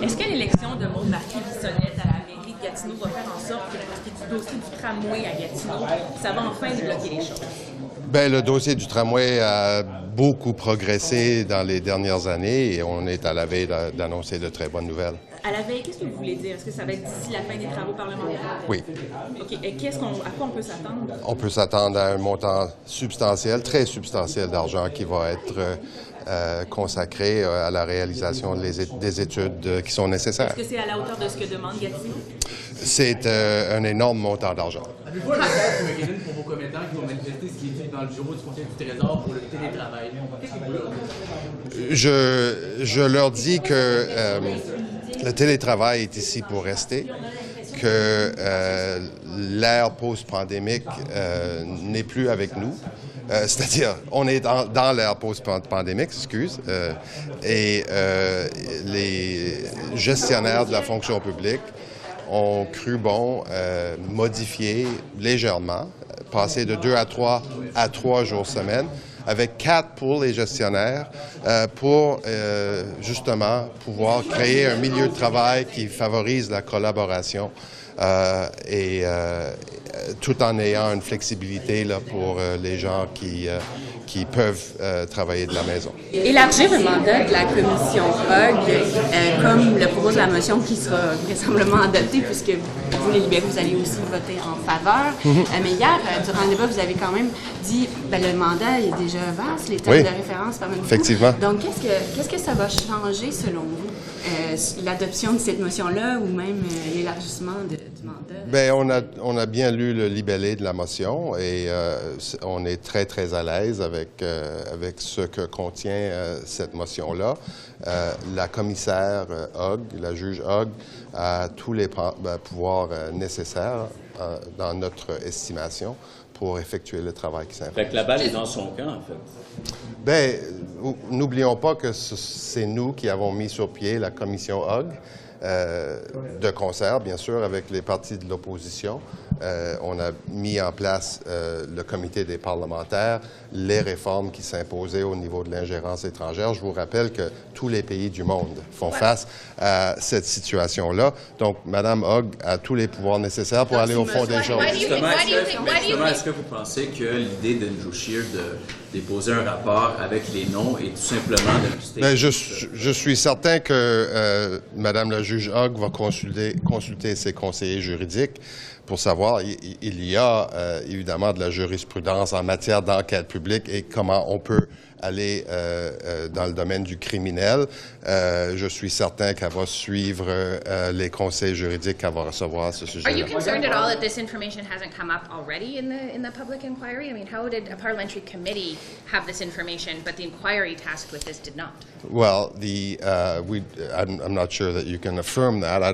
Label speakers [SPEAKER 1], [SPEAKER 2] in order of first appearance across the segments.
[SPEAKER 1] Est-ce que l'élection de Maude Marquis-Bissonnette à la mairie de Gatineau va faire en sorte que pour ce qui est du dossier du tramway à Gatineau, ça va enfin débloquer les choses?
[SPEAKER 2] Bien, le dossier du tramway a beaucoup progressé dans les dernières années et on est à la veille d'annoncer de très bonnes nouvelles.
[SPEAKER 1] À la veille, qu'est-ce que vous voulez dire? Est-ce que ça va être d'ici la fin des travaux parlementaires?
[SPEAKER 2] Oui.
[SPEAKER 1] OK. Et à quoi on peut s'attendre?
[SPEAKER 2] On peut s'attendre à un montant substantiel, très substantiel d'argent qui va être consacré à la réalisation des études qui sont nécessaires.
[SPEAKER 1] Est-ce que c'est à la hauteur de ce que demande Gatineau?
[SPEAKER 2] C'est un énorme montant d'argent.
[SPEAKER 3] Avez-vous un message, Marie-Hélène, pour vos commettants qui vont manifester ce qui est dit dans le bureau du Conseil du Trésor pour le télétravail? Qu'est-ce que vous leur dites?
[SPEAKER 2] Je leur dis que le télétravail est ici pour rester, que l'ère post-pandémique n'est plus avec nous. C'est-à-dire, on est dans l'ère post-pandémique, et les gestionnaires de la fonction publique ont cru bon modifier légèrement, passer de 2 à 3 jours semaine, avec 4 pour les gestionnaires, pour justement pouvoir créer un milieu de travail qui favorise la collaboration tout en ayant une flexibilité là, pour les gens qui peuvent travailler de la maison.
[SPEAKER 4] Élargir le mandat de la commission HOG, comme le propose la motion qui sera vraisemblablement adoptée, puisque vous, les libéraux, vous allez aussi voter en faveur. Mais hier, durant le débat, vous avez quand même dit que le mandat est déjà vaste, les termes de référence permettent.
[SPEAKER 2] Effectivement.
[SPEAKER 4] Donc, qu'est-ce que ça va changer selon vous? L'adoption de cette motion-là ou même l'élargissement du mandat?
[SPEAKER 2] Bien, on a bien lu le libellé de la motion et on est très, très à l'aise avec ce que contient cette motion-là. La commissaire Hogg, la juge Hogg, a tous les pouvoirs nécessaires dans notre estimation pour effectuer le travail qui s'impose.
[SPEAKER 5] Fait que la balle est dans son camp, en fait.
[SPEAKER 2] Bien, n'oublions pas que c'est nous qui avons mis sur pied la commission Hogg, de concert, bien sûr, avec les partis de l'opposition. On a mis en place le comité des parlementaires, les réformes qui s'imposaient au niveau de l'ingérence étrangère. Je vous rappelle que tous les pays du monde font face à cette situation-là. Donc, Mme Hogg a tous les pouvoirs nécessaires pour aller au fond des choses.
[SPEAKER 5] Justement, est-ce que vous pensez que l'idée de Andrew Scheer de déposer un rapport avec les noms est tout simplement de...
[SPEAKER 2] Bien, je suis certain que Mme la juge Hogg va consulter ses conseillers juridiques pour savoir, il y a évidemment de la jurisprudence en matière d'enquête publique et comment on peut aller dans le domaine du criminel. Je suis certain qu'elle va suivre les conseils juridiques qu'elle va recevoir à ce sujet-là.
[SPEAKER 6] Are you concerned at all that this information hasn't come up already in the public inquiry? I mean, how did a parliamentary committee have this information, but the inquiry tasked with this did not?
[SPEAKER 2] Well, I'm not sure that you can affirm that.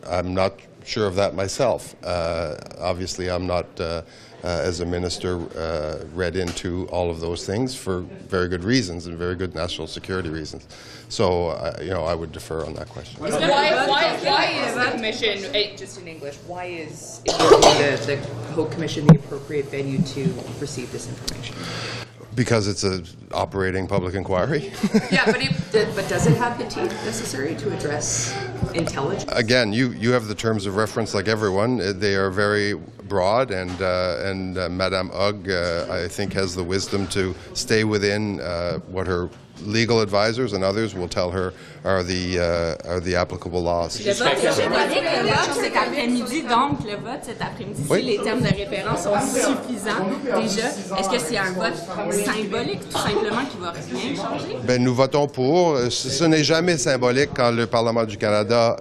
[SPEAKER 2] I'm not sure of that myself. Obviously, I'm not, as a minister, read into all of those things for very good reasons and very good national security reasons. So, I would defer on that question.
[SPEAKER 7] Why is the commission, just in English, why is the Hope Commission the appropriate venue to receive this information?
[SPEAKER 2] Because it's an operating public inquiry.
[SPEAKER 7] Yeah, but does it have the teeth necessary to address intelligence?
[SPEAKER 2] Again, you have the terms of reference like everyone. They are very broad, and Madame Hogg, I think, has the wisdom to stay within what her legal advisors and others will tell her are the applicable laws.
[SPEAKER 4] Le vote cet après-midi, donc le vote cet après-midi, si les termes de référence sont suffisants déjà, est-ce que c'est un vote symbolique tout simplement qui va rien changer?
[SPEAKER 2] Ben, nous votons pour. Ce n'est jamais symbolique quand le Parlement du Canada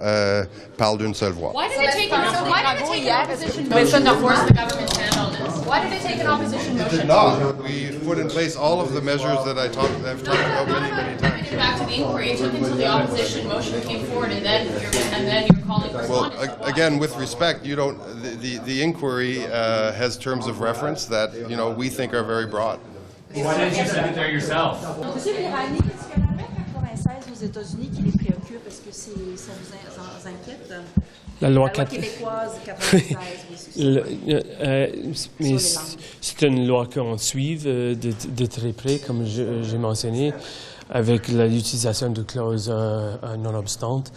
[SPEAKER 2] parle d'une seule voix.
[SPEAKER 6] Why did it take an opposition motion to force the government's hand on this? Why did it take an opposition motion?
[SPEAKER 2] We did not. We put in place all of the measures that I've talked about many times.
[SPEAKER 6] Back to the inquiry, it took until the opposition motion came forward, and then you're calling for
[SPEAKER 2] Well, again, with respect, the inquiry has terms of reference that we think are very broad.
[SPEAKER 8] Why didn't you send it there yourself?
[SPEAKER 9] Monsieur Virani, qu'est-ce que la loi 96 aux États-Unis qui les préoccupe? Est-ce que ça vous inquiète?
[SPEAKER 10] La loi
[SPEAKER 9] québécoise 96,
[SPEAKER 10] mais c'est une loi qu'on suit de très près, comme j'ai mentionné, avec l'utilisation de clauses non obstantes.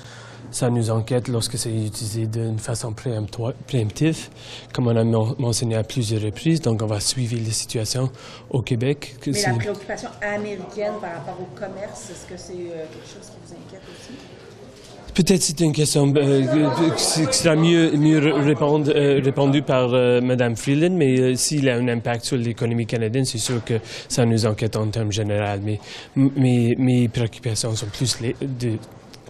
[SPEAKER 10] ça nous inquiète lorsque c'est utilisé d'une façon préemptive, comme on a mentionné à plusieurs reprises. Donc, on va suivre la situation au Québec.
[SPEAKER 1] Mais la préoccupation américaine par rapport au commerce, est-ce que c'est quelque chose qui vous inquiète aussi?
[SPEAKER 10] Peut-être c'est une question qui sera mieux répondue par Mme Freeland, mais s'il a un impact sur l'économie canadienne, c'est sûr que ça nous inquiète en termes généraux. Mais mes préoccupations sont plus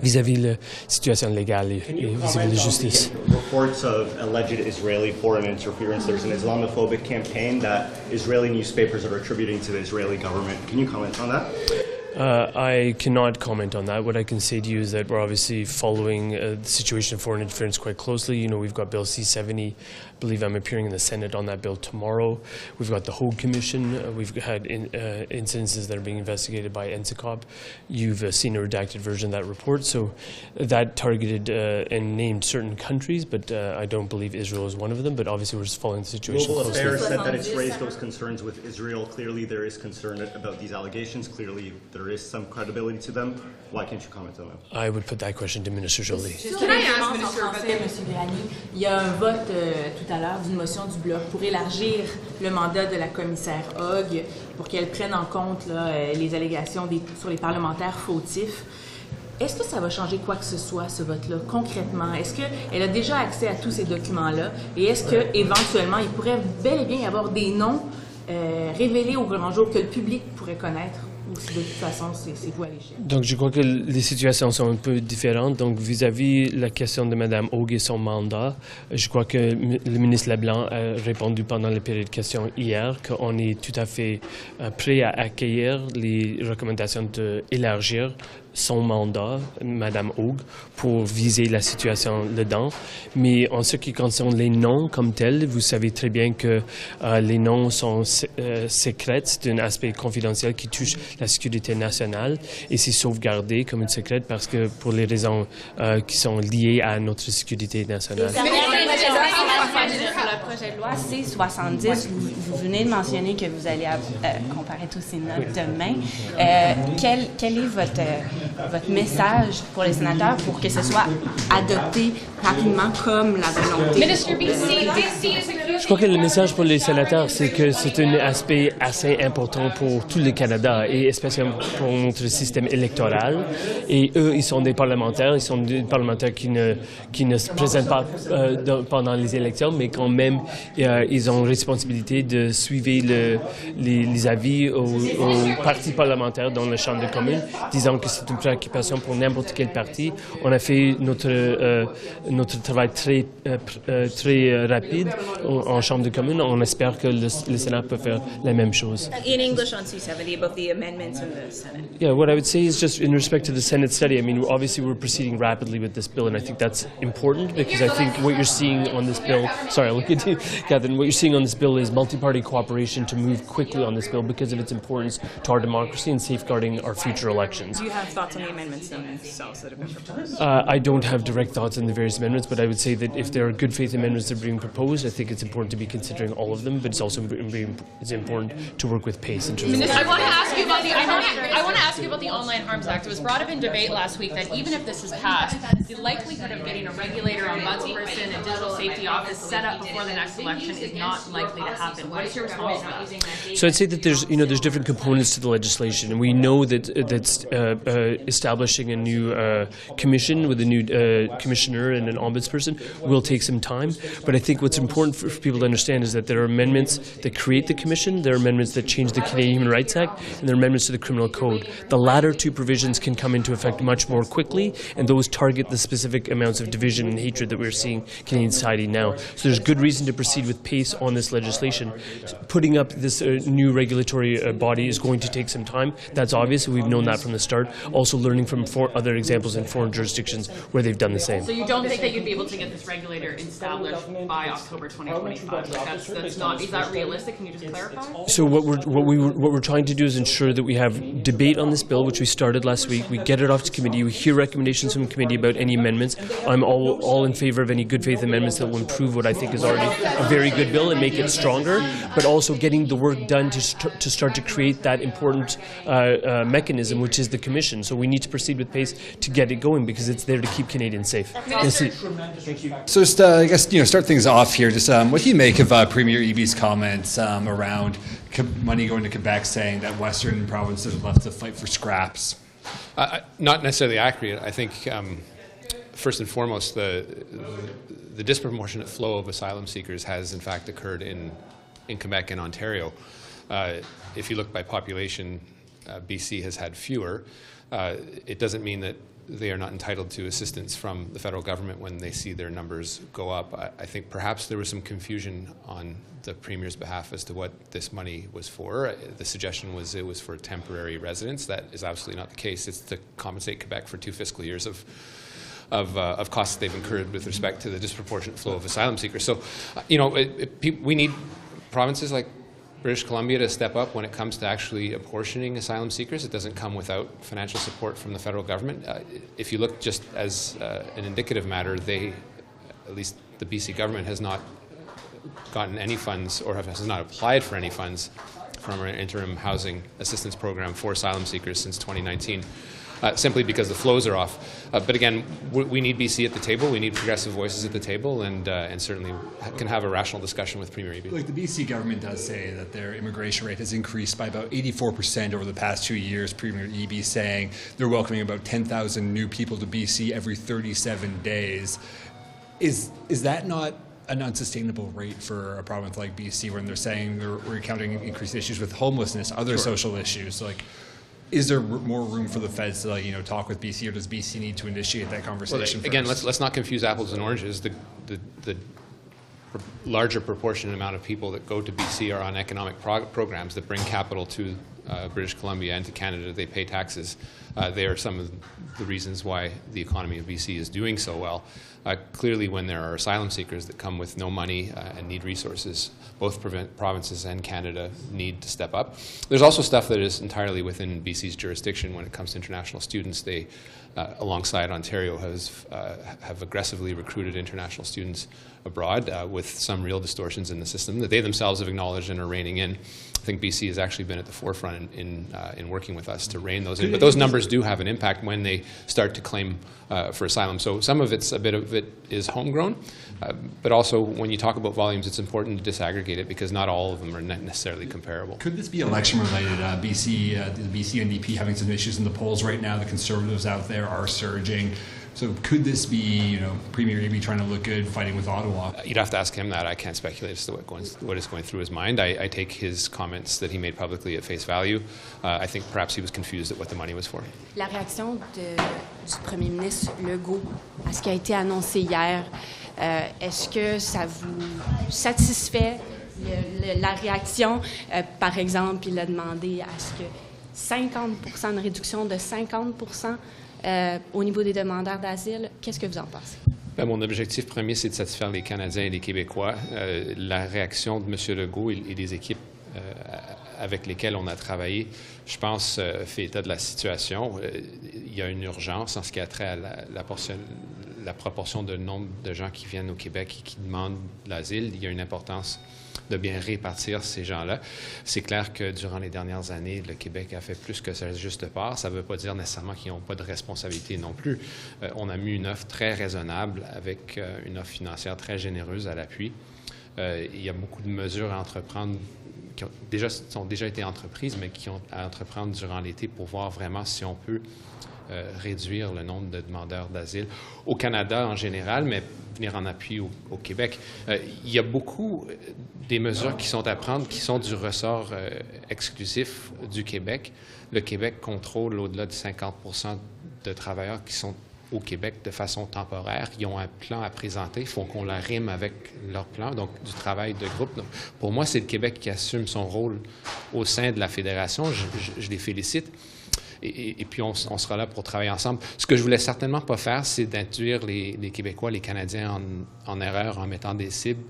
[SPEAKER 10] vis-à-vis de la situation légale et vis-à-vis de la justice.
[SPEAKER 11] Reports of alleged Israeli foreign interference. There's an Islamophobic campaign that Israeli newspapers are attributing to the Israeli government. Can you comment on that?
[SPEAKER 10] I cannot comment on that. What I can say to you is that we're obviously following the situation of foreign interference quite closely. You know, we've got Bill C-70. I believe I'm appearing in the Senate on that bill tomorrow. We've got the Hogue Commission. We've had incidences that are being investigated by NCCOP. You've seen a redacted version of that report. So that targeted and named certain countries, but I don't believe Israel is one of them. But obviously we're just following the situation
[SPEAKER 11] Global
[SPEAKER 10] closely.
[SPEAKER 11] Affairs said that it's raised those concerns with Israel. Clearly there is concern about these allegations. Clearly there is some credibility to them. Why can't you comment on them?
[SPEAKER 10] I would put that question to Minister Joly.
[SPEAKER 1] Can I ask Minister M. Vérani, il y a un vote tout à l'heure d'une motion du Bloc pour élargir le mandat de la commissaire Hogg pour qu'elle prenne en compte les allégations sur les parlementaires fautifs. Est-ce que ça va changer quoi que ce soit, ce vote-là, concrètement? Est-ce qu'elle a déjà accès à tous ces documents-là? Et est-ce qu'éventuellement, il pourrait bel et bien y avoir des noms révélés au grand jour que le public pourrait connaître? Ou si de toute façon, c'est vous à l'échelle?
[SPEAKER 10] Donc, je crois que les situations sont un peu différentes. Donc, vis-à-vis la question de Mme Hogg et son mandat, je crois que le ministre Leblanc a répondu pendant la période de questions hier qu'on est tout à fait prêt à accueillir les recommandations d'élargir son mandat, Mme Hogg, pour viser la situation dedans. Mais en ce qui concerne les noms comme tels, vous savez très bien que les noms sont secrets. C'est un aspect confidentiel qui touche la sécurité nationale et c'est sauvegardé comme une secret parce que pour les raisons qui sont liées à notre sécurité nationale.
[SPEAKER 4] Le projet de loi C-70, vous venez de mentionner que vous allez comparaître au Sénat demain. Quel est votre message pour les sénateurs pour que ce soit adopté rapidement comme la volonté?
[SPEAKER 10] Je crois que le message pour les sénateurs, c'est que c'est un aspect assez important pour tout le Canada et spécialement pour notre système électoral. Et eux, ils sont des parlementaires. Ils sont des parlementaires qui ne se présentent pas pendant les élections, mais quand même, ils ont responsabilité de suivre les avis aux partis parlementaires dans la Chambre des communes, disant que c'est une préoccupation pour n'importe quel parti. On a fait notre travail très rapide en Chambre des communes. On espère que le Sénat peut faire la même chose.
[SPEAKER 1] In English on C-70 about the amendments in the Senate.
[SPEAKER 10] Yeah, what I would say is just in respect to the Senate study, I mean, obviously we're proceeding rapidly with this bill, and I think that's important because I think what you're seeing on this bill, sorry, I'll look at you, Catherine, what you're seeing on this bill is multi-party cooperation to move quickly on this bill because of its importance to our democracy and safeguarding our future elections.
[SPEAKER 1] Do you have thoughts on the amendments themselves that have been proposed?
[SPEAKER 10] I don't have direct thoughts on the various amendments, but I would say that if there are good faith amendments that are being proposed, I think it's important to be considering all of them, but it's also important to work with pace in terms of...
[SPEAKER 12] I want to ask you about the Online Harms Act. It was brought up in debate last week that even if this is passed, the likelihood of getting a regulator, ombudsperson, and digital safety office set up before the next election is not likely to happen. What is your response to that?
[SPEAKER 10] So I'd say that there's different components to the legislation, and we know that establishing a new commission with a new commissioner and an ombudsperson will take some time. But I think what's important for people to understand is that there are amendments that create the commission, there are amendments that change the Canadian Human Rights Act, and there are amendments to the Criminal Code. The latter two provisions can come into effect much more quickly, and those target the specific amounts of division and hatred that we're seeing in Canadian society now. So there's good reason to proceed with pace on this legislation. Putting up this new regulatory body is going to take some time. That's obvious. We've known that from the start. Also learning from other examples in foreign jurisdictions where they've done the same.
[SPEAKER 12] So you don't think that you'd be able to get this regulator established by October 2025? That's not. Is that realistic? Can you just clarify?
[SPEAKER 10] So what we're trying to do is ensure that we have debate on this bill, which we started last week. We get it off to committee. We hear recommendations from committee about any amendments. I'm all in favor of any good faith amendments that will improve what I think is already a very good bill and make it stronger, but also getting the work done to start to create that important mechanism, which is the Commission. So we need to proceed with pace to get it going because it's there to keep Canadians safe.
[SPEAKER 13] Thank you. So just, I guess, start things off here. Just what do you make of Premier Eby's comments around money going to Quebec, saying that Western provinces are left to fight for scraps?
[SPEAKER 14] Not necessarily accurate. I think, first and foremost, the disproportionate flow of asylum seekers has, in fact, occurred in Quebec and Ontario. If you look by population, BC has had fewer. It doesn't mean that they are not entitled to assistance from the federal government when they see their numbers go up. I think perhaps there was some confusion on the Premier's behalf as to what this money was for. The suggestion was it was for temporary residents. That is absolutely not the case. It's to compensate Quebec for 2 fiscal years of costs that they've incurred with respect to the disproportionate flow of asylum seekers. So, we need provinces like British Columbia to step up when it comes to actually apportioning asylum seekers. It doesn't come without financial support from the federal government. If you look just as an indicative matter, at least the BC government has not gotten any funds or has not applied for any funds from our interim housing assistance program for asylum seekers since 2019. Simply because the flows are off. But again, we need BC at the table. We need progressive voices at the table, and certainly can have a rational discussion with Premier Eby.
[SPEAKER 13] Like the BC government does say that their immigration rate has increased by about 84% over the past 2 years. Premier Eby saying they're welcoming about 10,000 new people to BC every 37 days. Is that not an unsustainable rate for a province like BC when they're saying we're encountering increased issues with homelessness, other social issues? Is there more room for the feds to talk with BC, or does BC need to initiate that conversation?
[SPEAKER 14] Well, again, let's not confuse apples and oranges. The larger proportionate amount of people that go to BC are on economic programs that bring capital to British Columbia and to Canada. They pay taxes. They are some of the reasons why the economy of BC is doing so well. Clearly, when there are asylum seekers that come with no money and need resources, both provinces and Canada need to step up. There's also stuff that is entirely within BC's jurisdiction when it comes to international students. They, alongside Ontario, have aggressively recruited international students abroad with some real distortions in the system that they themselves have acknowledged and are reining in. I think BC has actually been at the forefront in working with us to rein those in. But those numbers do have an impact when they start to claim for asylum. So some of a bit of it is homegrown, but also when you talk about volumes, it's important to disaggregate it because not all of them are necessarily comparable.
[SPEAKER 13] Could this be election related? The BC NDP having some issues in the polls right now. The Conservatives out there are surging. So could this be, Premier Eby trying to look good, fighting with Ottawa?
[SPEAKER 14] You'd have to ask him that. I can't speculate as to what is going through his mind. I take his comments that he made publicly at face value. I think perhaps he was confused at what the money was for.
[SPEAKER 4] La réaction du Premier ministre Legault à ce qui a été annoncé hier, est-ce que ça vous satisfait la réaction? Par exemple, il a demandé à ce que 50%, une réduction de 50% au niveau des demandeurs d'asile. Qu'est-ce que vous en pensez?
[SPEAKER 14] Mon objectif premier, c'est de satisfaire les Canadiens et les Québécois. La réaction de M. Legault et des équipes avec lesquelles on a travaillé, je pense, fait état de la situation. Il y a une urgence en ce qui a trait à la proportion de nombre de gens qui viennent au Québec et qui demandent l'asile. Il y a une importance de bien répartir ces gens-là. C'est clair que durant les dernières années, le Québec a fait plus que sa juste part. Ça ne veut pas dire nécessairement qu'ils n'ont pas de responsabilité non plus. On a mis une offre très raisonnable avec une offre financière très généreuse à l'appui. Il y a beaucoup de mesures à entreprendre qui ont déjà été entreprises, mais qui ont à entreprendre durant l'été pour voir vraiment si on peut réduire le nombre de demandeurs d'asile au Canada en général, mais venir en appui au Québec. Il y a beaucoup des mesures qui sont à prendre qui sont du ressort exclusif du Québec. Le Québec contrôle au-delà de 50% de travailleurs qui sont au Québec de façon temporaire. Ils ont un plan à présenter. Il faut qu'on la rime avec leur plan, donc du travail de groupe. Donc, pour moi, c'est le Québec qui assume son rôle au sein de la Fédération. Je les félicite. et puis on sera là pour travailler ensemble. Ce que je voulais certainement pas faire, c'est d'induire les Québécois, les Canadiens en erreur en mettant des cibles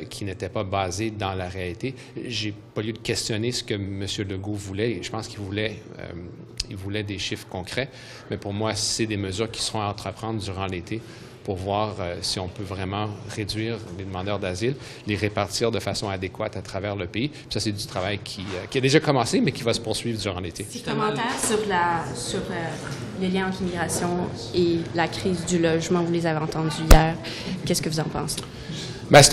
[SPEAKER 14] qui n'étaient pas basées dans la réalité. J'ai pas lieu de questionner ce que M. Legault voulait. Je pense qu'il voulait des chiffres concrets, mais pour moi, c'est des mesures qui seront à entreprendre durant l'été pour voir si on peut vraiment réduire les demandeurs d'asile, les répartir de façon adéquate à travers le pays. Puis ça, c'est du travail qui a déjà commencé, mais qui va se poursuivre durant l'été.
[SPEAKER 4] Petit commentaire sur le lien entre l'immigration et la crise du logement. Vous les avez entendus hier. Qu'est-ce que vous en pensez?
[SPEAKER 14] Ben,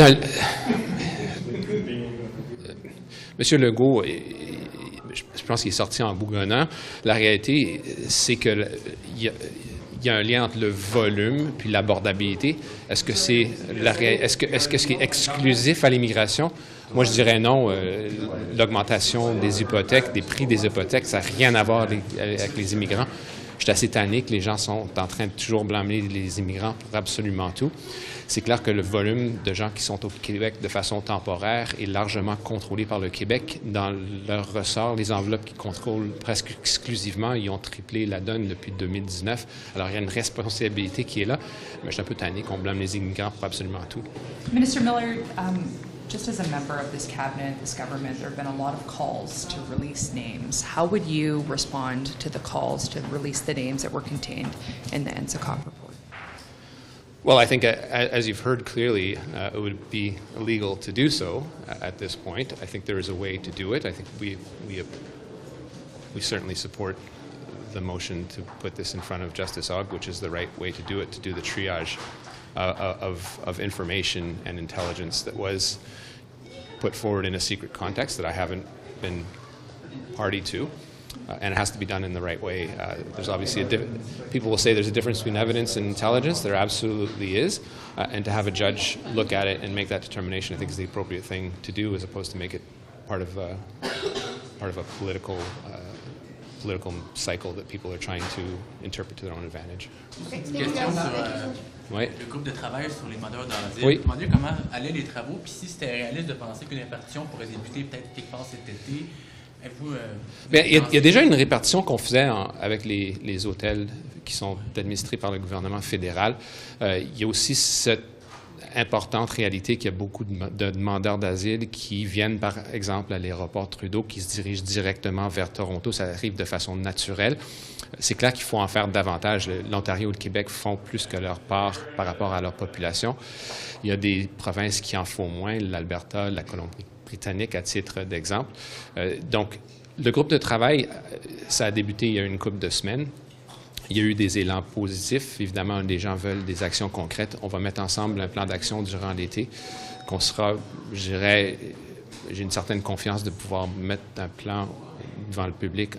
[SPEAKER 14] Monsieur Legault, je pense qu'il est sorti en bougonnant. La réalité, c'est que il y a un lien entre le volume puis l'abordabilité. Est-ce que c'est est-ce que ce qui est exclusif à l'immigration? Moi, je dirais non. L'augmentation des hypothèques, des prix des hypothèques, ça n'a rien à voir avec les immigrants. Je suis assez tanné que les gens sont en train de toujours blâmer les immigrants pour absolument tout. C'est clair que le volume de gens qui sont au Québec de façon temporaire est largement contrôlé par le Québec. Dans leur ressort, les enveloppes qu'ils contrôlent presque exclusivement, ils ont triplé la donne depuis 2019. Alors, il y a une responsabilité qui est là. Mais je suis un peu tanné qu'on blâme les immigrants pour absolument tout.
[SPEAKER 15] Minister Miller, just as a member of this cabinet, this government, there have been a lot of calls to release names. How would you respond to the calls to release the names that were contained in the NSICOG report?
[SPEAKER 14] Well, I think, as you've heard clearly, it would be illegal to do so at this point. I think there is a way to do it. I think we certainly support the motion to put this in front of Justice Ogg, which is the right way to do it, to do the triage of information and intelligence that was put forward in a secret context that I haven't been party to. And it has to be done in the right way. There's obviously people will say there's a difference between evidence and intelligence. There absolutely is. And to have a judge look at it and make that determination, I think, is the appropriate thing to do, as opposed to make it part of a political cycle that people are trying to interpret to their own advantage.
[SPEAKER 3] Question sur le groupe de travail sur les demandeurs d'asile. Oui. Je me demandais comment allaient les travaux, puis si c'était réaliste de penser qu'une répartition pourrait débuter peut-être quelque part cet été.
[SPEAKER 14] Il y a déjà une répartition qu'on faisait avec les hôtels qui sont administrés par le gouvernement fédéral. Il y a aussi cette importante réalité qu'il y a beaucoup de demandeurs d'asile qui viennent, par exemple, à l'aéroport Trudeau, qui se dirigent directement vers Toronto. Ça arrive de façon naturelle. C'est clair qu'il faut en faire davantage. L'Ontario et le Québec font plus que leur part par rapport à leur population. Il y a des provinces qui en font moins, l'Alberta, la Colombie-Britannique, à titre d'exemple. Donc, le groupe de travail, ça a débuté il y a une couple de semaines. Il y a eu des élans positifs. Évidemment, les gens veulent des actions concrètes. On va mettre ensemble un plan d'action durant l'été qu'on sera, je dirais, j'ai une certaine confiance de pouvoir mettre un plan devant le public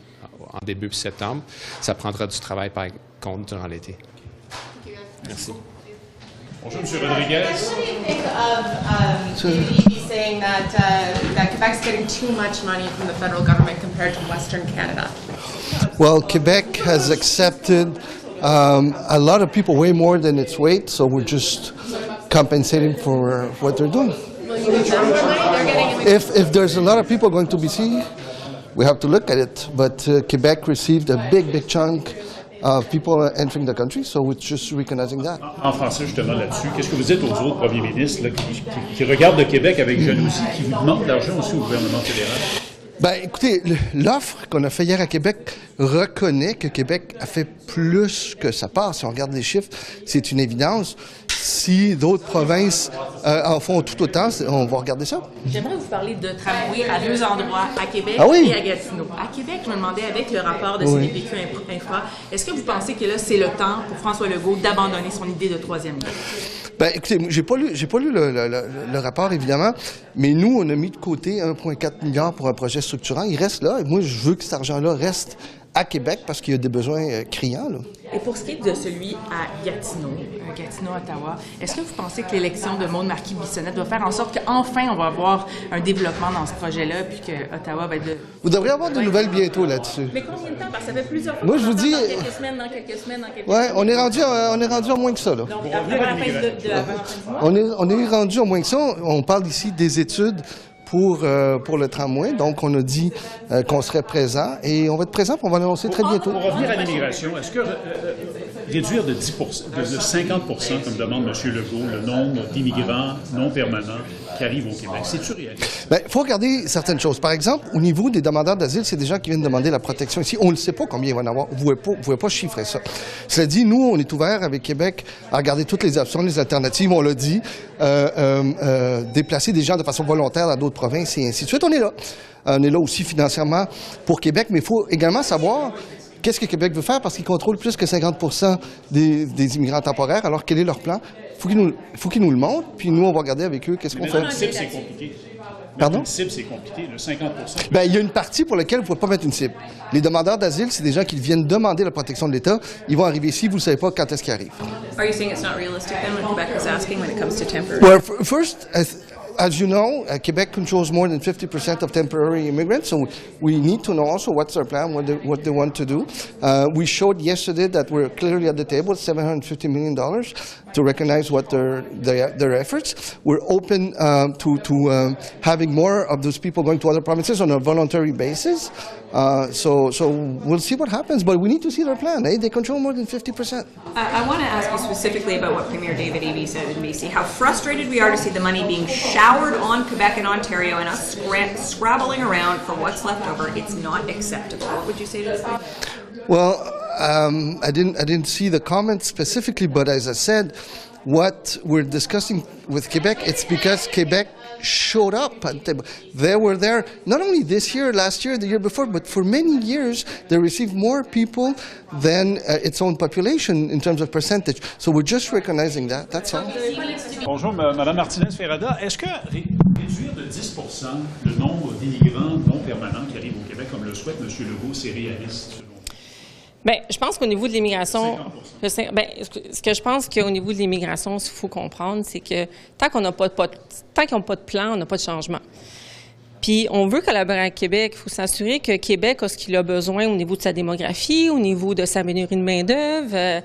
[SPEAKER 14] en début septembre. Ça prendra du travail par contre durant l'été. Merci.
[SPEAKER 8] Bonjour, M. Rodriguez.
[SPEAKER 16] What do you think of UDP saying that Quebec's getting too much money from the federal government compared to Western Canada?
[SPEAKER 17] Well, Quebec has accepted a lot of people, way more than its weight, so we're just compensating for what they're doing. If there's a lot of people going to BC, we have to look at it. But Quebec received a big chunk of people entering the country, so we're just recognizing that.
[SPEAKER 8] En français, justement, là-dessus, qu'est-ce que vous dites aux autres premiers ministres là, qui regardent le Québec avec jalousie, qui vous demandent de l'argent aussi au gouvernement fédéral?
[SPEAKER 17] Ben, écoutez, l'offre qu'on a fait hier à Québec reconnaît que Québec a fait plus que sa part. Si on regarde les chiffres, c'est une évidence. Si d'autres provinces en font tout autant, on va regarder ça.
[SPEAKER 1] J'aimerais vous parler de tramway à deux endroits, à Québec et à Gatineau. À Québec, je me demandais, avec le rapport de CDPQ Infra, est-ce que vous pensez que là, c'est le temps pour François Legault d'abandonner son idée de troisième lien?
[SPEAKER 17] Ben, écoutez, j'ai pas lu le rapport, évidemment, mais nous, on a mis de côté 1,4 milliard pour un projet structurant. Il reste là, et moi, je veux que cet argent-là reste à Québec parce qu'il y a des besoins criants, là.
[SPEAKER 1] Et pour ce qui est de celui à Gatineau, Ottawa, est-ce que vous pensez que l'élection de Maude Marquis-Bissonnette doit faire en sorte qu'enfin on va avoir un développement dans ce projet-là, puis que Ottawa va être
[SPEAKER 17] Vous devriez avoir de nouvelles bientôt là-dessus.
[SPEAKER 1] Mais combien de temps? Parce que ça fait plusieurs fois.
[SPEAKER 17] Moi, je vous dis.
[SPEAKER 1] Dans quelques semaines.
[SPEAKER 17] Ouais, on est rendu à moins que ça, là.
[SPEAKER 1] Donc, avant la fin du mois?
[SPEAKER 17] On est rendu à moins que ça. On parle ici des études pour le tramway. Donc, on a dit qu'on serait présent et on va être présent, puis on va l'annoncer très bientôt.
[SPEAKER 8] Pour revenir à l'immigration, est-ce que réduire de 50%, comme demande M. Legault, le nombre d'immigrants non permanents qui arrivent au Québec, c'est-tu réaliste?
[SPEAKER 17] Bien, il faut regarder certaines choses. Par exemple, au niveau des demandeurs d'asile, c'est des gens qui viennent demander la protection ici. On ne sait pas combien il va en avoir. Vous ne pouvez pas chiffrer ça. Cela dit, nous, on est ouvert avec Québec à regarder toutes les options, les alternatives. On l'a dit, déplacer des gens de façon volontaire dans d'autres provinces et ainsi de suite. On est là. On est là aussi financièrement pour Québec, mais il faut également savoir qu'est-ce que Québec veut faire parce qu'ils contrôlent plus que 50% des immigrants temporaires. Alors, quel est leur plan? Il faut qu'ils nous le montrent, puis nous, on va regarder avec eux qu'est-ce qu'on fait.
[SPEAKER 8] Une cible, c'est compliqué.
[SPEAKER 17] Pardon?
[SPEAKER 8] Une cible, c'est compliqué. Le 50%.
[SPEAKER 17] Bien, il y a une partie pour laquelle vous ne pouvez pas mettre une cible. Les demandeurs d'asile, c'est des gens qui viennent demander la protection de l'État. Ils vont arriver ici, vous ne savez pas quand est-ce qu'ils arrivent.
[SPEAKER 4] Are you saying it's not realistic then when Quebec is asking when it comes to temporary?
[SPEAKER 17] Well, first, as you know, Quebec controls more than 50% of temporary immigrants, so we need to know also what's their plan, what they want to do. We showed yesterday that we're clearly at the table, $750 million to recognize what their efforts. We're open to having more of those people going to other provinces on a voluntary basis. So we'll see what happens, but we need to see their plan. They control more than 50%.
[SPEAKER 4] I want to ask you specifically about what Premier David Eby said in BC, how frustrated we are to see the money being showered on Quebec and Ontario and us scrabbling around for what's left over. It's not acceptable. What would you say to this?
[SPEAKER 17] Well, I didn't see the comments specifically, but as I said, what we're discussing with Quebec, it's because Quebec showed up. They were there not only this year, last year, the year before, but for many years they received more people than its own population in terms of percentage. So we're just recognizing that. That's all.
[SPEAKER 8] Bonjour, Mme Martinez-Ferrada. Est-ce que réduire de 10% le nombre d'immigrants non permanents qui arrivent au Québec, comme le souhaite M. Legault, c'est réaliste?
[SPEAKER 18] Bien, je pense qu'au niveau de l'immigration, ce que je pense qu'au niveau de l'immigration, ce qu'il faut comprendre, c'est que tant qu'ils n'ont pas de plan, on n'a pas de changement. Puis, on veut collaborer avec Québec. Il faut s'assurer que Québec a ce qu'il a besoin au niveau de sa démographie, au niveau de sa pénurie de main-d'œuvre.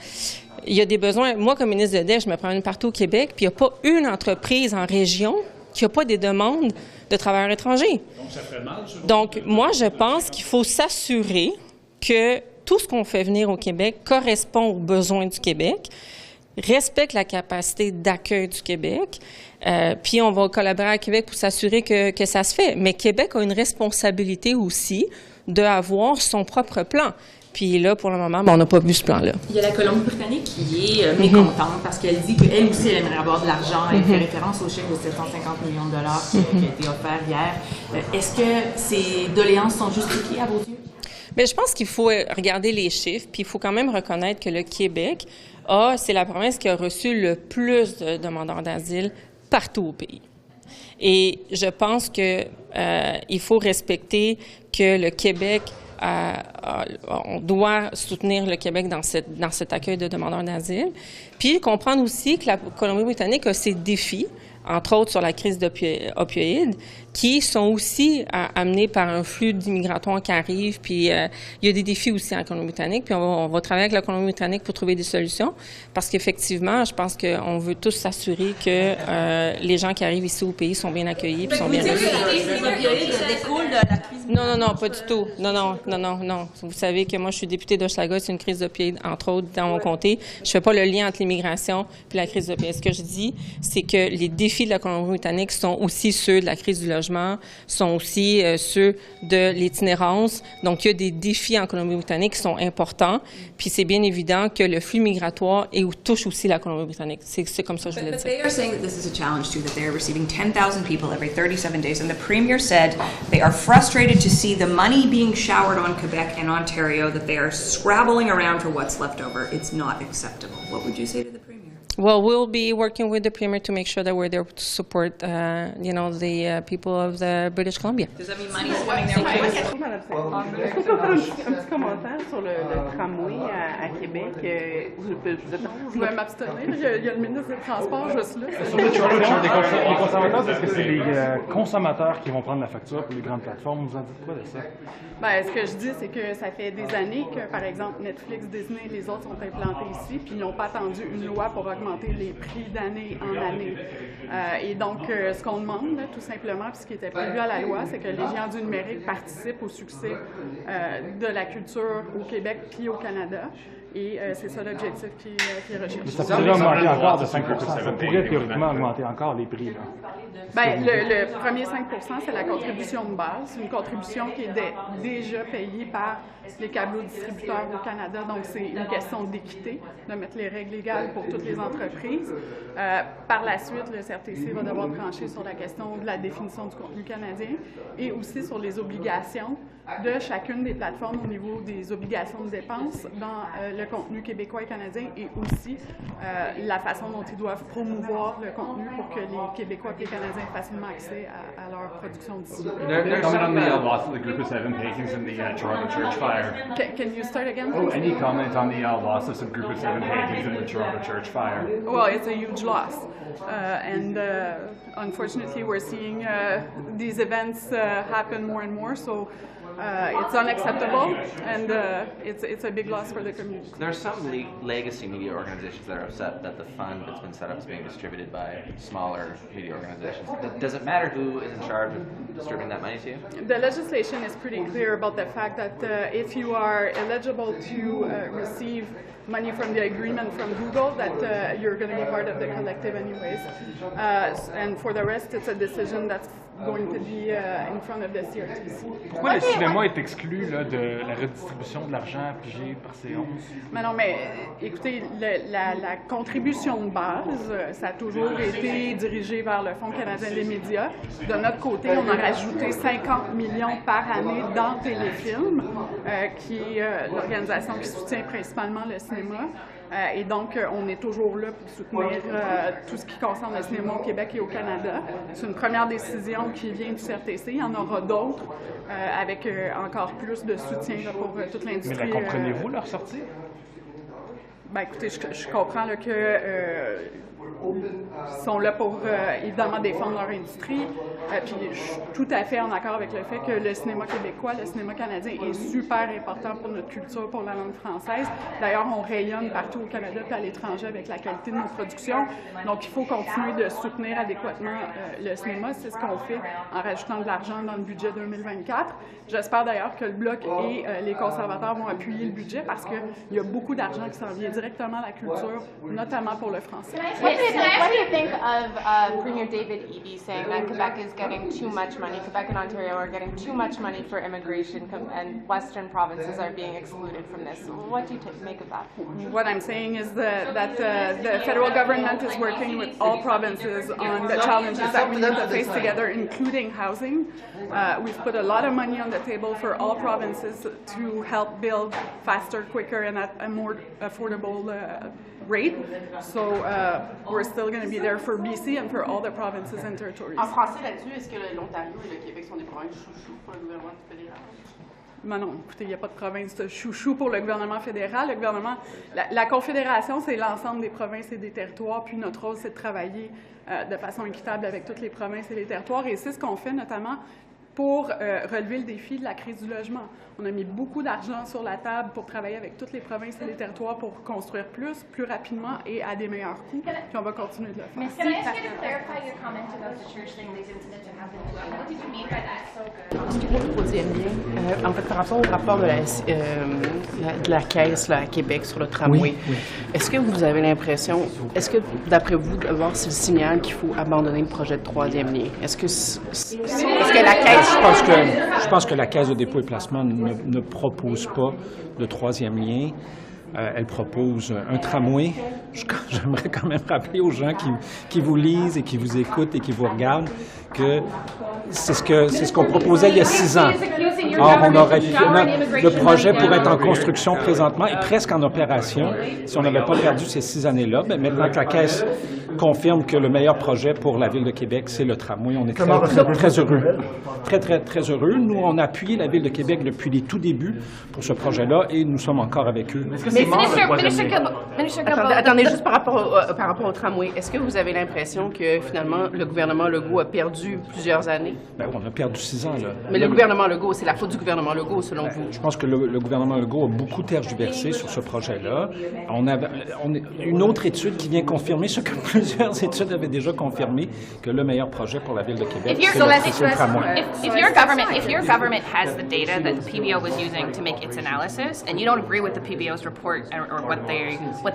[SPEAKER 18] Il y a des besoins. Moi, comme ministre de DES, je me promène partout au Québec, puis il n'y a pas une entreprise en région qui n'a pas des demandes de travailleurs étrangers.
[SPEAKER 8] Donc, ça ferait mal, ça?
[SPEAKER 18] Donc, moi, je pense qu'il faut s'assurer que tout ce qu'on fait venir au Québec correspond aux besoins du Québec, respecte la capacité d'accueil du Québec, puis on va collaborer avec Québec pour s'assurer que ça se fait. Mais Québec a une responsabilité aussi d'avoir son propre plan. Puis là, pour le moment, on n'a pas vu ce plan-là.
[SPEAKER 1] Il y a la Colombie-Britannique qui est mécontente parce qu'elle dit qu'elle aussi, elle aimerait avoir de l'argent. Elle fait référence au chèque de 750 millions de dollars qui a été offert hier. Est-ce que ces doléances sont justifiées à vos yeux?
[SPEAKER 18] Bien, je pense qu'il faut regarder les chiffres, puis il faut quand même reconnaître que le Québec c'est la province qui a reçu le plus de demandeurs d'asile partout au pays. Et je pense que il faut respecter que le Québec, on doit soutenir le Québec dans cet accueil de demandeurs d'asile, puis comprendre aussi que la Colombie-Britannique a ses défis, entre autres sur la crise opioïde, qui sont aussi amenés par un flux d'immigratoires qui arrive. Puis il y a des défis aussi en Colombie-Britannique. Puis on va travailler avec la Colombie-Britannique pour trouver des solutions. Parce qu'effectivement, je pense qu'on veut tous s'assurer que les gens qui arrivent ici au pays sont bien accueillis puis sont bien reçus. Non, pas du tout. Non. Vous savez que moi, je suis députée d'Hochelaga, c'est une crise d'opioïdes, entre autres, dans mon comté. Je fais pas le lien entre l'immigration puis la crise d'opioïdes. Ce que je dis, c'est que les défis de la Colombie-Britannique sont aussi ceux de la crise du logement, sont aussi ceux de l'itinérance. Donc, il y a des défis en Colombie-Britannique qui sont importants. Puis, c'est bien évident que le flux migratoire touche aussi la Colombie-Britannique. C'est comme ça que je voulais dire.
[SPEAKER 4] But they are saying that this is a challenge too, that they are receiving 10,000 people every 37 days. And the Premier said they are frustrated to see the money being showered on Quebec and Ontario, that they are scrabbling around for what's left over. It's not acceptable. What would you say to the Premier?
[SPEAKER 18] Well, we'll be working with the Premier to make sure that we're there to support, the people of the British Columbia.
[SPEAKER 4] Does that mean money is coming their way?
[SPEAKER 19] Un petit commentaire sur le tramway à Québec. Je vais m'abstenir. Il y a le ministre des Transports juste là.
[SPEAKER 20] Les consommateurs, est-ce que c'est les consommateurs qui vont prendre la facture pour les grandes plateformes? Vous en dites quoi de ça?
[SPEAKER 19] Bien, ce que je dis, c'est que ça fait des années que, par exemple, Netflix, Disney, les autres sont implantés ici, puis ils n'ont pas attendu une loi pour augmenter augmenter les prix d'année en année. Et donc, ce qu'on demande, là, tout simplement, puis ce qui était prévu à la loi, c'est que les géants du numérique participent au succès de la culture au Québec puis au Canada. Et c'est ça l'objectif qui est recherché.
[SPEAKER 20] Ça pourrait augmenter encore de 5 %. Ça pourrait théoriquement augmenter encore les prix. Là.
[SPEAKER 19] Bien, le premier 5 % c'est la contribution de base. C'est une contribution qui est déjà payée par les câbleaux-distributeurs au Canada. Donc, c'est une question d'équité, de mettre les règles légales pour toutes les entreprises. Par la suite, le CRTC va devoir trancher sur la question de la définition du contenu canadien et aussi sur les obligations de chacune des plateformes au niveau des obligations de dépenses dans le contenu québécois et canadien et aussi la façon dont ils doivent promouvoir le contenu pour que les Québécois et les Canadiens aient facilement accès à leur production d'ici.
[SPEAKER 20] Comment on the loss of the Group of Seven takings in the Toronto Church fire?
[SPEAKER 19] Can you start again?
[SPEAKER 20] Oh, any comment on the loss of some Group of Seven takings in the Toronto Church fire?
[SPEAKER 19] Well, it's a huge loss. And unfortunately, we're seeing these events happen more and more. So it's unacceptable, and it's a big loss for the community.
[SPEAKER 21] There are some legacy media organizations that are upset that the fund that's been set up is being distributed by smaller media organizations. Does it matter who is in charge of distributing that money to you?
[SPEAKER 19] The legislation is pretty clear about the fact that if you are eligible to receive money from the agreement from Google, that you're going to be part of the collective anyways. And for the rest, it's a decision that's going to be in front of the CRTC.
[SPEAKER 20] Pourquoi le cinéma est exclu là, de la redistribution de l'argent pigé par C11?
[SPEAKER 19] Mais non, mais écoutez, la contribution de base, ça a toujours été dirigé vers le Fonds canadien des médias. De notre côté, on a rajouté 50 millions par année dans Téléfilm, qui est l'organisation qui soutient principalement le cinéma. Et donc, on est toujours là pour soutenir tout ce qui concerne le cinéma au Québec et au Canada. C'est une première décision qui vient du CRTC. Il y en aura d'autres avec encore plus de soutien là, pour toute l'industrie.
[SPEAKER 20] Mais la comprenez-vous, leur sortie?
[SPEAKER 19] Ben, écoutez, je comprends là, que sont là pour évidemment défendre leur industrie. Puis je suis tout à fait en accord avec le fait que le cinéma québécois, le cinéma canadien est super important pour notre culture, pour la langue française. D'ailleurs, on rayonne partout au Canada et à l'étranger avec la qualité de nos productions. Donc, il faut continuer de soutenir adéquatement le cinéma. C'est ce qu'on fait en rajoutant de l'argent dans le budget 2024. J'espère d'ailleurs que le Bloc et les conservateurs vont appuyer le budget parce qu'il y a beaucoup d'argent qui s'en vient directement à la culture, notamment pour le français.
[SPEAKER 16] What do you think of Premier David Eby saying that Quebec is getting too much money, Quebec and Ontario are getting too much money for immigration and Western provinces are being excluded from this? What do you make of that?
[SPEAKER 19] What I'm saying is that the federal government is working with all provinces on the challenges that we need to face together, including housing. We've put a lot of money on the table for all provinces to help build faster, quicker, and at a more affordable rate. So we're still going to be there for BC and for all the provinces and territories.
[SPEAKER 16] En français là-dessus, est-ce que l'Ontario et le Québec sont des provinces chouchous pour le gouvernement fédéral?
[SPEAKER 19] Mais non, écoutez, il n'y a pas de province chouchou pour le gouvernement fédéral. Le gouvernement, la Confédération, c'est l'ensemble des provinces et des territoires. Puis notre rôle, c'est de travailler de façon équitable avec toutes les provinces et les territoires. Et c'est ce qu'on fait notamment pour relever le défi de la crise du logement. On a mis beaucoup d'argent sur la table pour travailler avec toutes les provinces et les territoires pour construire plus rapidement et à des meilleurs coûts. Puis on va continuer de le faire.
[SPEAKER 6] Merci. Can I ask you to clarify your comment about the church thing, these incidents that happened? What did you mean by that?
[SPEAKER 7] Troisième lien, en fait, par rapport au rapport de la Caisse là, à Québec sur le tramway, oui. Est-ce que vous avez l'impression, est-ce que d'après vous, d'abord, c'est le signal qu'il faut abandonner le projet de troisième lien? Est-ce que la Caisse...
[SPEAKER 22] Je pense que la Caisse de dépôt et placement ne propose pas de troisième lien. Elle propose un tramway. J'aimerais quand même rappeler aux gens qui vous lisent et qui vous écoutent et qui vous regardent que c'est ce qu'on proposait il y a 6 ans. Or, le projet pourrait être en construction présentement et presque en opération si on n'avait pas perdu ces 6 années-là. Mais maintenant que la Caisse confirme que le meilleur projet pour la Ville de Québec, c'est le tramway, on est très heureux. Très heureux. Nous, on a appuyé la Ville de Québec depuis les tout débuts pour ce projet-là et nous sommes encore avec eux.
[SPEAKER 7] Attendez, juste par rapport au tramway, est-ce que vous avez l'impression que finalement le gouvernement Legault a perdu perdu plusieurs années.
[SPEAKER 22] Ben, on a perdu 6 ans, là.
[SPEAKER 7] Mais le gouvernement Legault, c'est la faute du gouvernement Legault, selon vous?
[SPEAKER 22] Je pense que le gouvernement Legault a beaucoup tergiversé sur ce projet-là. On a une autre étude qui vient confirmer ce que plusieurs études avaient déjà confirmé, que le meilleur projet pour la Ville de Québec, c'est le tramway.
[SPEAKER 6] If your government has the data that the PBO was using to make its analysis, and you don't agree with the PBO's report or what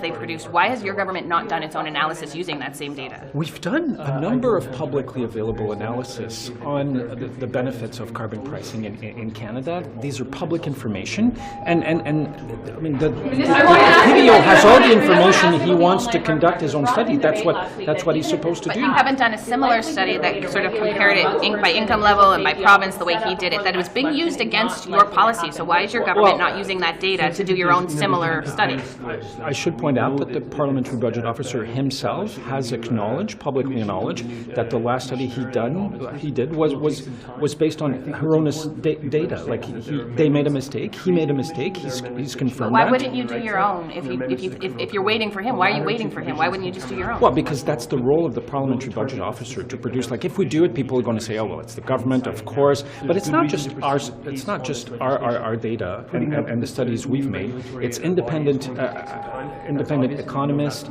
[SPEAKER 6] they produced, why has your government not done its own analysis using that same data?
[SPEAKER 22] We've done a number of publicly available analysis on the benefits of carbon pricing in Canada. These are public information, and I mean the PBO has all the information he wants to conduct his own study. That's what he's supposed to do.
[SPEAKER 6] But you haven't done a similar study that sort of compared it by income level and by province the way he did it, that it was being used against your policy. So why is your government not using that data to do your own similar study?
[SPEAKER 22] I should point out that the Parliamentary Budget Officer himself has publicly acknowledged, that the last study he did was based on erroneous data. Like they made a mistake, he made a mistake. He's confirmed
[SPEAKER 6] Why
[SPEAKER 22] that.
[SPEAKER 6] wouldn't you do your own if you're waiting for him? Why are you waiting for him? Why wouldn't you just do your own?
[SPEAKER 22] Well, because that's the role of the Parliamentary Budget Officer to produce. Like if we do it, people are going to say, "Oh, well, it's the government, of course." But it's not just ours. It's not just our data and the studies we've made. It's independent economists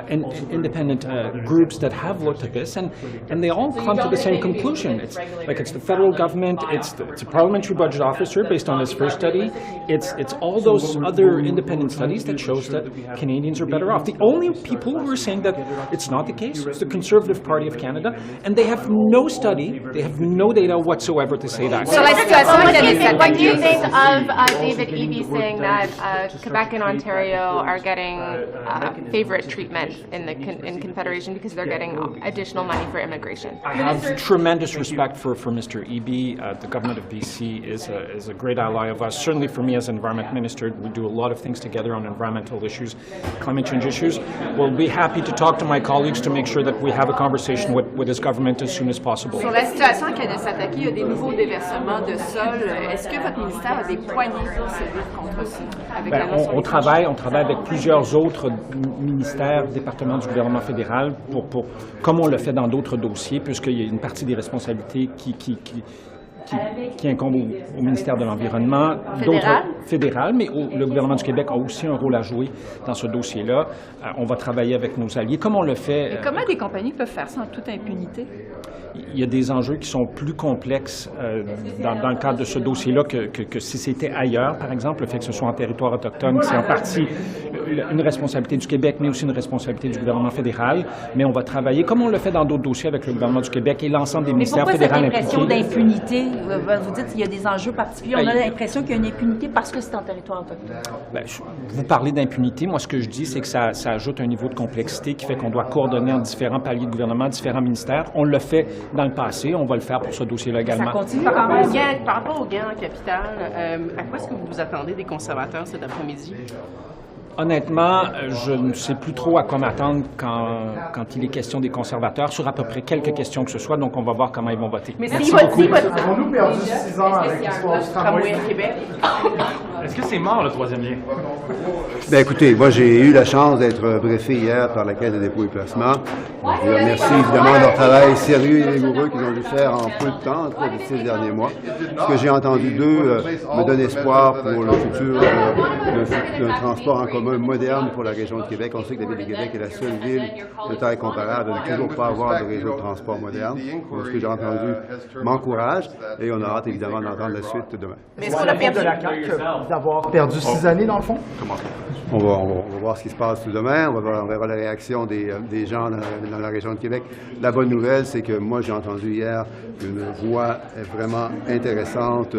[SPEAKER 22] and independent groups that have looked at this, and they all come to the same conclusion. It's the federal government. It's a Parliamentary Budget Officer based on his first study. It's all those other independent studies that shows that Canadians are better off. The only people who are saying that it's not the case is the Conservative Party of Canada, and they have no study, they have no data whatsoever to say that.
[SPEAKER 16] So what do you think of David Eby saying that Quebec and Ontario are getting favorite treatment in Confederation because they're getting additional money for immigration?
[SPEAKER 22] I have tremendous respect for Mr. Eby. The government of BC is a great ally of us. Certainly for me as Environment Minister, we do a lot of things together on environmental issues, climate change issues. We'll be happy to talk to my colleagues to make sure that we have a conversation with his government as soon as possible.
[SPEAKER 4] Sur la situation qui a s'attaquer, il y a des nouveaux déversements de sol. Est-ce que votre ministère a des poignées pour se lutter contre ça?
[SPEAKER 22] On travaille avec plusieurs autres ministères, départements du gouvernement fédéral, comme on le fait dans d'autres dossiers, puisqu'il y a une partie des responsabilités qui incombe au ministère de l'Environnement, fédéral, mais le gouvernement du Québec a aussi un rôle à jouer dans ce dossier-là. On va travailler avec nos alliés, comme on le fait.
[SPEAKER 9] Et comment des compagnies peuvent faire ça en toute impunité?
[SPEAKER 22] Il y a des enjeux qui sont plus complexes dans le cadre de ce dossier-là que si c'était ailleurs, par exemple. Le fait que ce soit en territoire autochtone, c'est en partie une responsabilité du Québec, mais aussi une responsabilité du gouvernement fédéral. Mais on va travailler, comme on le fait dans d'autres dossiers avec le gouvernement du Québec et l'ensemble des ministères fédéraux impliqués.
[SPEAKER 9] Mais pourquoi cette impression d'impunité? Vous dites qu'il y a des enjeux particuliers. On a l'impression qu'il y a une impunité parce que c'est en territoire autochtone.
[SPEAKER 22] Vous parlez d'impunité. Moi, ce que je dis, c'est que ça ajoute un niveau de complexité qui fait qu'on doit coordonner en différents paliers de gouvernement, différents ministères. On le fait dans le passé. On va le faire pour ce dossier-là également.
[SPEAKER 7] Ça continue. Par rapport aux gains en capital, à quoi est-ce que vous vous attendez des conservateurs cet après-midi?
[SPEAKER 22] Honnêtement, je ne sais plus trop à quoi m'attendre quand il est question des conservateurs, sur à peu près quelques questions que ce soit, donc on va voir comment ils vont voter.
[SPEAKER 7] Mais
[SPEAKER 22] merci beaucoup.
[SPEAKER 7] Avons-nous perdu 6 ans avec l'histoire du tramway à Québec?
[SPEAKER 20] Est-ce que c'est mort, le troisième lien?
[SPEAKER 2] Bien, écoutez, moi, j'ai eu la chance d'être briefé hier par la Caisse de dépôt et placement. Je remercie évidemment leur travail sérieux et rigoureux qu'ils ont dû faire en peu de temps, en tout cas les 6 derniers mois. Ce que j'ai entendu d'eux me donne espoir pour le futur d'un transport en commun moderne pour la région de Québec. On sait que la Ville de Québec est la seule ville de taille comparable à ne toujours pas avoir de réseau de transport moderne. Donc, ce que j'ai entendu m'encourage et on a hâte évidemment d'entendre la suite demain.
[SPEAKER 7] Mais est-ce qu'on a perdu de la CAQ d'avoir perdu 6 années dans le fond?
[SPEAKER 2] On va voir ce qui se passe tout demain. On verra la réaction des gens dans la région de Québec. La bonne nouvelle, c'est que moi, j'ai entendu hier une voix vraiment intéressante,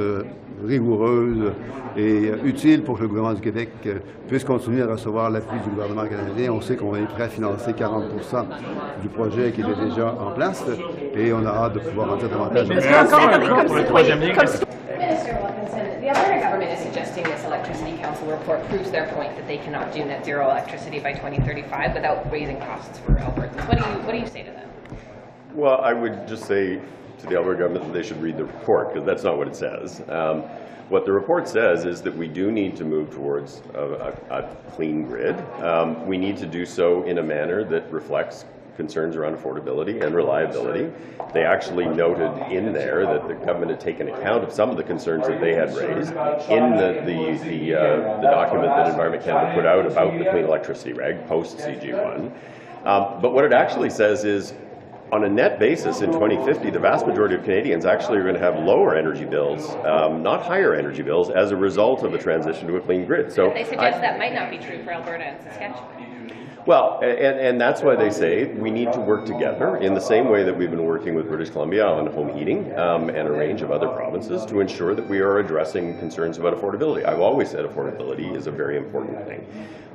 [SPEAKER 2] rigoureuse et utile pour que le gouvernement du Québec puisse continuer à recevoir l'appui du gouvernement canadien. On sait qu'on est prêt à financer 40% du projet qui est déjà en place et on a hâte de pouvoir en dire davantage.
[SPEAKER 20] Est-ce qu'il y a encore un plan pour le troisième lien?
[SPEAKER 6] The Alberta government is suggesting this Electricity Council report proves their point that they cannot do net zero electricity by 2035 without raising costs for Albertans. What do you say to them?
[SPEAKER 5] Well, I would just say to the Alberta government that they should read the report, because that's not what it says. What the report says is that we do need to move towards a clean grid. We need to do so in a manner that reflects concerns around affordability and reliability. They actually noted in there that the government had taken account of some of the concerns that they had raised in the document that Environment Canada put out about the clean electricity reg post CG1. But what it actually says is, on a net basis in 2050, the vast majority of Canadians actually are going to have lower energy bills, not higher energy bills, as a result of the transition to a clean grid. So
[SPEAKER 6] they suggest that might not be true for Alberta and Saskatchewan.
[SPEAKER 5] Well, and that's why they say we need to work together in the same way that we've been working with British Columbia on home heating and a range of other provinces to ensure that we are addressing concerns about affordability. I've always said affordability is a very important thing.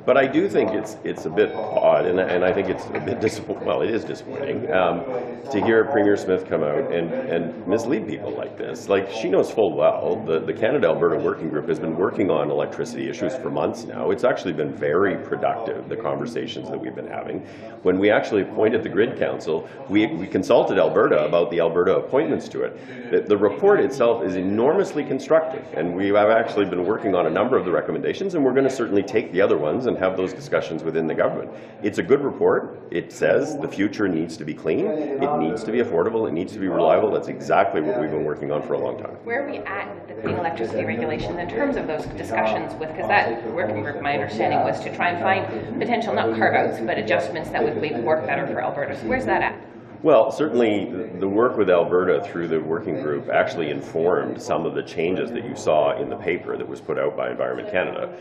[SPEAKER 5] But I do think it's a bit odd, and I think it's a bit disappointing. Well, it is disappointing to hear Premier Smith come out and mislead people like this. Like, she knows full well the Canada-Alberta Working Group has been working on electricity issues for months now. It's actually been very productive, the conversations that we've been having. When we actually appointed the Grid Council, we consulted Alberta about the Alberta appointments to it. The report itself is enormously constructive, and we have actually been working on a number of the recommendations, and we're going to certainly take the other ones and have those discussions within the government. It's a good report. It says the future needs to be clean, it needs to be affordable, it needs to be reliable. That's exactly what we've been working on for a long time.
[SPEAKER 6] Where are we at with the clean electricity regulations in terms of those discussions with, because that working group, my understanding was to try and find potential, not carve-outs, but adjustments that would maybe work better for Alberta. So where's that at?
[SPEAKER 5] Well, certainly the work with Alberta through the working group actually informed some of the changes that you saw in the paper that was put out by Environment Canada.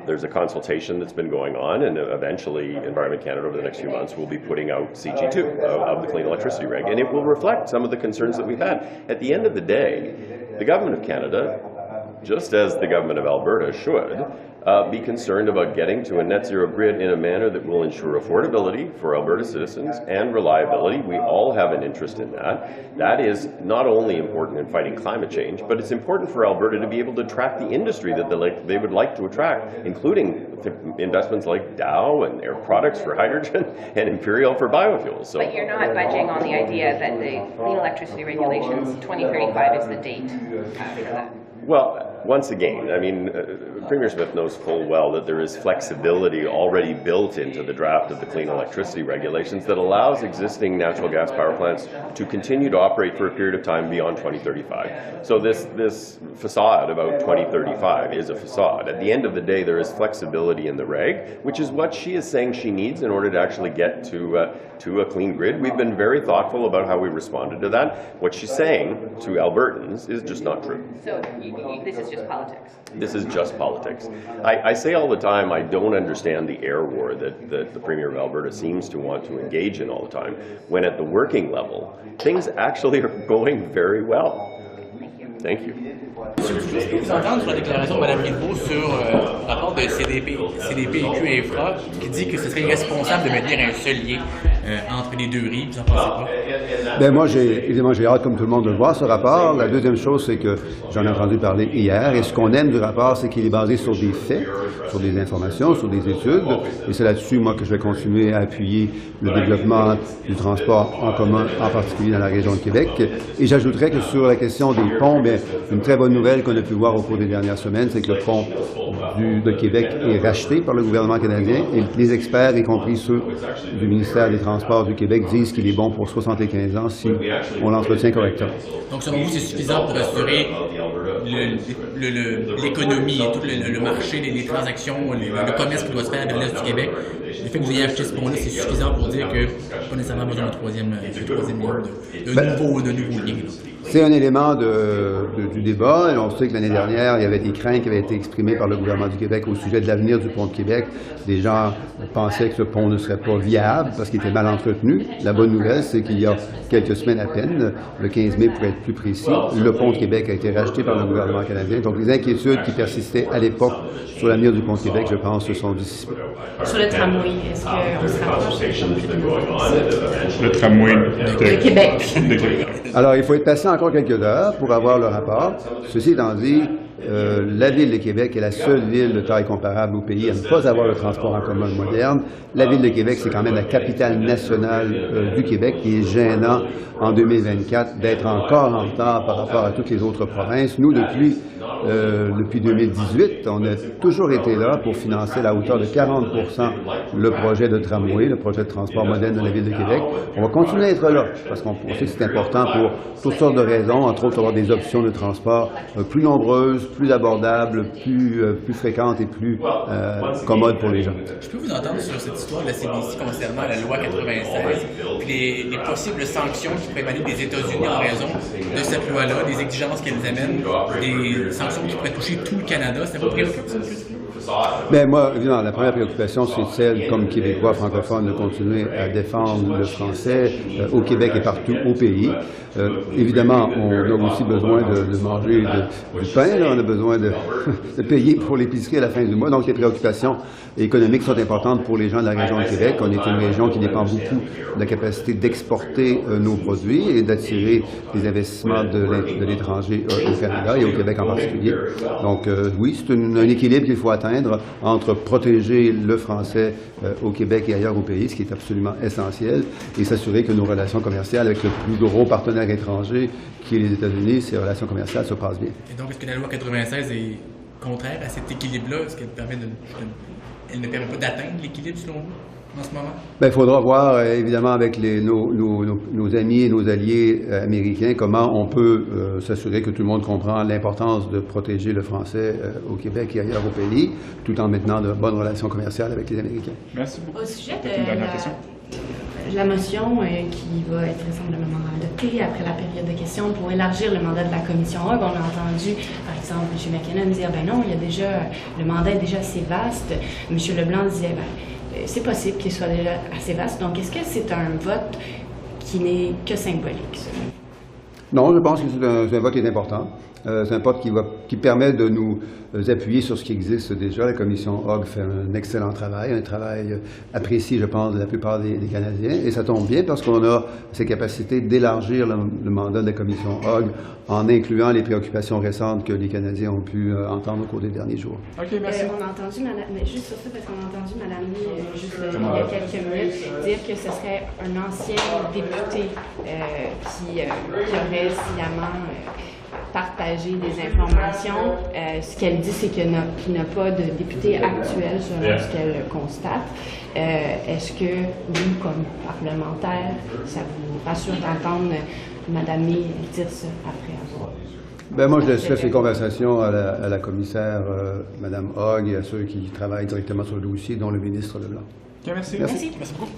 [SPEAKER 5] There's a consultation that's been going on, and eventually Environment Canada over the next few months will be putting out CG2 of the Clean Electricity Reg, and it will reflect some of the concerns that we've had. At the end of the day, the Government of Canada, just as the Government of Alberta should, be concerned about getting to a net zero grid in a manner that will ensure affordability for Alberta citizens and reliability. We all have an interest in that. That is not only important in fighting climate change, but it's important for Alberta to be able to attract the industry that they would like to attract, including investments like Dow and Air Products for hydrogen and Imperial for biofuels. So,
[SPEAKER 6] but you're not budging on the idea that the clean electricity regulations 2035 is the date for that.
[SPEAKER 5] Well, once again, I mean, Premier Smith knows full well that there is flexibility already built into the draft of the clean electricity regulations that allows existing natural gas power plants to continue to operate for a period of time beyond 2035. So this facade about 2035 is a facade. At the end of the day, there is flexibility in the reg, which is what she is saying she needs in order to actually get to a clean grid. We've been very thoughtful about how we responded to that. What she's saying to Albertans is just not true.
[SPEAKER 6] So this is just politics.
[SPEAKER 5] This is just politics. I say all the time I don't understand the air war that the Premier of Alberta seems to want to engage in all the time, when at the working level, things actually are going very well. Thank you.
[SPEAKER 3] Est-ce que vous entendez sur la déclaration de Mme Guilbeault sur le rapport de CDPQ Infra qui dit que ce serait irresponsable de maintenir un seul lien entre les deux rives? Vous en pensez quoi?
[SPEAKER 2] Bien, moi, évidemment, j'ai hâte, comme tout le monde, de voir ce rapport. La deuxième chose, c'est que j'en ai entendu parler hier, et ce qu'on aime du rapport, c'est qu'il est basé sur des faits, sur des informations, sur des études, et c'est là-dessus, moi, que je vais continuer à appuyer le développement du transport en commun, en particulier dans la région de Québec. Et j'ajouterais que sur la question des ponts, bien, une très bonne nouvelle qu'on a pu voir au cours des dernières semaines, c'est que le pont de Québec est racheté par le gouvernement canadien, et les experts, y compris ceux du ministère des Transports du Québec, disent qu'il est bon pour 75 ans si on l'entretient correctement.
[SPEAKER 3] Donc, selon vous, c'est suffisant pour assurer l'économie et tout le marché, les transactions, le commerce qui doit se faire avec l'Est du Québec. Le fait que vous ayez acheté ce pont-là, c'est suffisant pour dire que pas nécessairement besoin d'un troisième lien, de nouveau lien.
[SPEAKER 2] C'est un élément du débat. Et on sait que l'année dernière, il y avait des craintes qui avaient été exprimées par le gouvernement du Québec au sujet de l'avenir du pont de Québec. Des gens pensaient que ce pont ne serait pas viable parce qu'il était mal entretenu. La bonne nouvelle, c'est qu'il y a quelques semaines à peine, le 15 mai pour être plus précis, le pont de Québec a été racheté par le gouvernement canadien. Donc les inquiétudes qui persistaient à l'époque sur l'avenir du pont de Québec, je pense, se sont dissipées.
[SPEAKER 4] Sur le tramway, est-ce qu'on se rapproche?
[SPEAKER 8] Le tramway
[SPEAKER 4] de Québec.
[SPEAKER 2] Alors, il faut être patient encore quelques heures pour avoir le rapport. Ceci étant dit, la Ville de Québec est la seule ville de taille comparable au pays à ne pas avoir le transport en commun moderne. La Ville de Québec, c'est quand même la capitale nationale du Québec, qui est gênant en 2024 d'être encore en retard par rapport à toutes les autres provinces. Nous, depuis 2018, on a toujours été là pour financer à la hauteur de 40 le projet de tramway, le projet de transport moderne de la Ville de Québec. On va continuer à être là, parce qu'on sait que c'est important pour toutes sortes de raisons, entre autres avoir des options de transport plus nombreuses, plus abordables, plus fréquentes et plus commodes pour les gens.
[SPEAKER 3] Je peux vous entendre sur cette histoire de la CBC concernant la loi 96, puis les possibles sanctions qui pourraient émaner des États-Unis en raison de cette loi-là, des exigences qu'elles amènent, des sanctions qui pourraient toucher tout le Canada. C'est votre préoccupation?
[SPEAKER 2] Bien, moi, évidemment, la première préoccupation, c'est celle, comme Québécois francophones, de continuer à défendre le français au Québec et partout au pays. Évidemment, on a aussi besoin de manger du pain, là. On a besoin de payer pour l'épicerie à la fin du mois. Donc, les préoccupations économiques sont importantes pour les gens de la région de Québec. On est une région qui dépend beaucoup de la capacité d'exporter nos produits et d'attirer des investissements de l'étranger au Canada et au Québec en particulier. Donc, oui, c'est un équilibre qu'il faut atteindre entre protéger le français au Québec et ailleurs au pays, ce qui est absolument essentiel, et s'assurer que nos relations commerciales avec le plus gros partenaire étranger, qui est les États-Unis, ces relations commerciales se passent bien.
[SPEAKER 3] Et donc, est-ce que la loi 96 est contraire à cet équilibre-là? Est-ce qu'elle elle ne permet pas d'atteindre l'équilibre, selon vous, en ce moment?
[SPEAKER 2] Bien, il faudra voir, évidemment, avec nos amis et nos alliés américains, comment on peut s'assurer que tout le monde comprend l'importance de protéger le français au Québec et ailleurs au pays, tout en maintenant de bonnes relations commerciales avec les Américains.
[SPEAKER 8] Merci beaucoup.
[SPEAKER 4] Au sujet
[SPEAKER 8] Une dernière question.
[SPEAKER 4] la motion qui va être vraisemblablement adoptée après la période de questions pour élargir le mandat de la commission Hogg. On a entendu, par exemple, M. McKinnon dire, ben non, il y a déjà, le mandat est déjà assez vaste. M. Leblanc disait, ben, c'est possible qu'il soit déjà assez vaste. Donc, est-ce que c'est un vote qui n'est que symbolique, ça?
[SPEAKER 2] Non, je pense que c'est un vote qui est important. C'est un vote qui permet de nous appuyer sur ce qui existe déjà. La commission Hogg fait un excellent travail, un travail apprécié, je pense, de la plupart des Canadiens. Et ça tombe bien parce qu'on a ces capacités d'élargir le mandat de la commission Hogg en incluant les préoccupations récentes que les Canadiens ont pu entendre au cours des derniers jours.
[SPEAKER 8] OK, merci.
[SPEAKER 4] On a entendu, mais juste sur ça, parce qu'on a entendu Mme Lee, juste il y a quelques minutes, dire que ce serait un ancien député qui aurait sciemment partager des informations. Ce qu'elle dit, c'est qu'il n'y a pas de député actuel selon ce qu'elle constate. Est-ce que vous, comme parlementaire, ça vous rassure d'entendre Mme May dire ça après avoir...
[SPEAKER 2] Bien, moi, je laisserai ces conversations à la commissaire Mme Hogg et à ceux qui travaillent directement sur le dossier, dont le ministre Leblanc.
[SPEAKER 8] Okay, merci.
[SPEAKER 2] Merci.
[SPEAKER 8] Merci beaucoup.